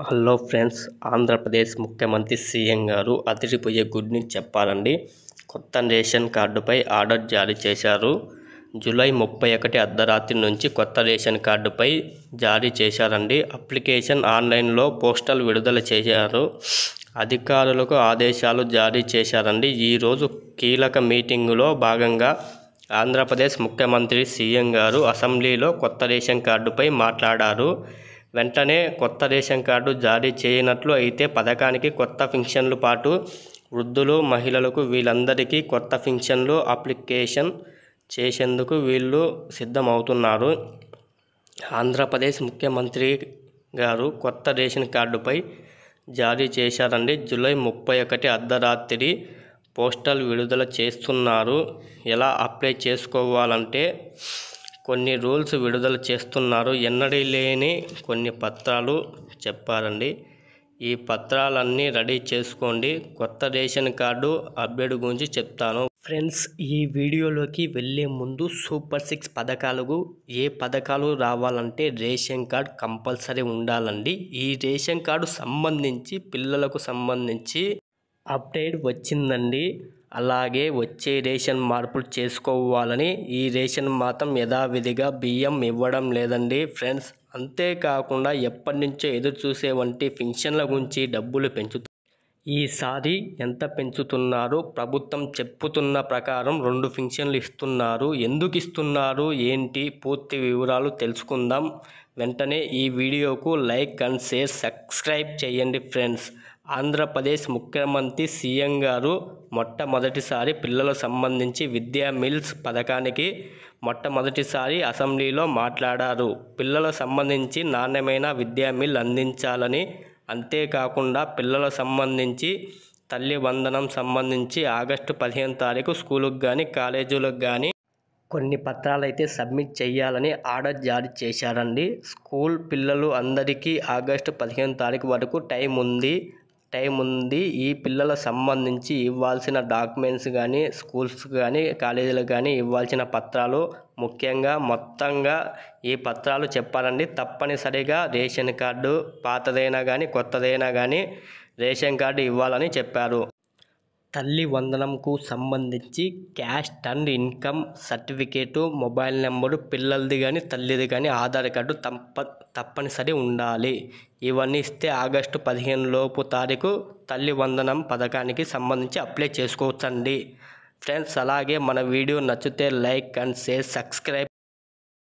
Hello friends, Andhra Pradesh ముఖ్యమంత్రి CM గారు అదిరిపోయే గుడ్ న్యూస్ చెప్పారండి. కొత్త రేషన్ కార్డుపై ఆర్డర్ జారీ చేశారు. జూలై 31 అర్ధరాత్రి నుంచి కొత్త రేషన్ కార్డుపై జారీ చేశారండి. అప్లికేషన్ ఆన్లైన్లో పోస్టల్ విడుదల చేశారు. అధికారులకు ఆదేశాలు జారీ చేశారండి. ఈరోజు కీలక మీటింగులో భాగంగా ఆంధ్రప్రదేశ్ ముఖ్యమంత్రి సీఎం గారు అసెంబ్లీలో కొత్త రేషన్ కార్డుపై మాట్లాడారు. వెంటనే కొత్త రేషన్ కార్డు జారీ చేయనట్లు అయితే పథకానికి కొత్త పింఛన్లు పాటు వృద్ధులు, మహిళలకు వీళ్ళందరికీ కొత్త పింఛన్లు అప్లికేషన్ చేసేందుకు వీళ్ళు సిద్ధమవుతున్నారు. ఆంధ్రప్రదేశ్ ముఖ్యమంత్రి గారు కొత్త రేషన్ కార్డుపై జారీ చేశారండి. జూలై 31 అర్ధరాత్రి పోస్టల్ విడుదల చేస్తున్నారు. ఎలా అప్లై చేసుకోవాలంటే కొన్ని రూల్స్ విడుదల చేస్తున్నారు. ఎన్నడీ లేని కొన్ని పత్రాలు చెప్పారండి. ఈ పత్రాలన్నీ రెడీ చేసుకోండి. కొత్త రేషన్ కార్డు అప్డేట్ గురించి చెప్తాను. ఫ్రెండ్స్, ఈ వీడియోలోకి వెళ్ళే ముందు సూపర్ 6 పథకాలకు ఏ పథకాలు రావాలంటే రేషన్ కార్డు కంపల్సరీ ఉండాలండి. ఈ రేషన్ కార్డు సంబంధించి పిల్లలకు సంబంధించి అప్డేట్ వచ్చిందండి. అలాగే వచ్చే రేషన్ మార్పులు చేసుకోవాలని, ఈ రేషన్ మాత్రం యథావిధిగా బియ్యం ఇవ్వడం లేదండి ఫ్రెండ్స్. అంతేకాకుండా ఎప్పటి నుంచో ఎదురు చూసే వంటి పింఛన్ల గురించి డబ్బులు ఈసారి ఎంత పెంచుతున్నారు? ప్రభుత్వం చెప్పుతున్న ప్రకారం 2 పింఛన్లు ఇస్తున్నారు. ఎందుకు ఇస్తున్నారు ఏంటి పూర్తి వివరాలు తెలుసుకుందాం. వెంటనే ఈ వీడియోకు లైక్ అండ్ షేర్, సబ్స్క్రైబ్ చేయండి ఫ్రెండ్స్. ఆంధ్రప్రదేశ్ ముఖ్యమంత్రి సీఎం గారు మొట్టమొదటిసారి పిల్లలకు సంబంధించి విద్యా మిల్స్ పథకానికి మొట్టమొదటిసారి అసెంబ్లీలో మాట్లాడారు. పిల్లలకు సంబంధించి నాణ్యమైన విద్యా మిల్ అందించాలని, అంతేకాకుండా పిల్లలకు సంబంధించి తల్లి వందనం సంబంధించి ఆగస్టు 15 స్కూలుకు కానీ కాలేజీలకు కానీ కొన్ని పత్రాలు అయితే సబ్మిట్ చేయాలని ఆర్డర్ జారీ చేశారండి. స్కూల్ పిల్లలు అందరికీ ఆగస్టు 15 వరకు టైం ఉంది. ఈ పిల్లలకు సంబంధించి ఇవ్వాల్సిన డాక్యుమెంట్స్ కానీ, స్కూల్స్ కానీ, కాలేజీలకు కానీ ఇవ్వాల్సిన పత్రాలు ముఖ్యంగా మొత్తంగా ఈ పత్రాలు చెప్పాలండి. తప్పనిసరిగా రేషన్ కార్డు పాతదైనా కానీ కొత్తదైనా కానీ రేషన్ కార్డు ఇవ్వాలని చెప్పారు. తల్లి వందనంకు సంబంధించి caste and income certificate, mobile number, పిల్లలది కానీ తల్లిది కానీ ఆధార్ కార్డు తప్పనిసరి ఉండాలి. ఇవన్నీ ఇస్తే ఆగస్టు 15 తారీఖు తల్లి వందనం పథకానికి సంబంధించి అప్లై చేసుకోవచ్చండి ఫ్రెండ్స్. అలాగే మన వీడియో నచ్చితే లైక్ అండ్ షేర్, సబ్స్క్రైబ్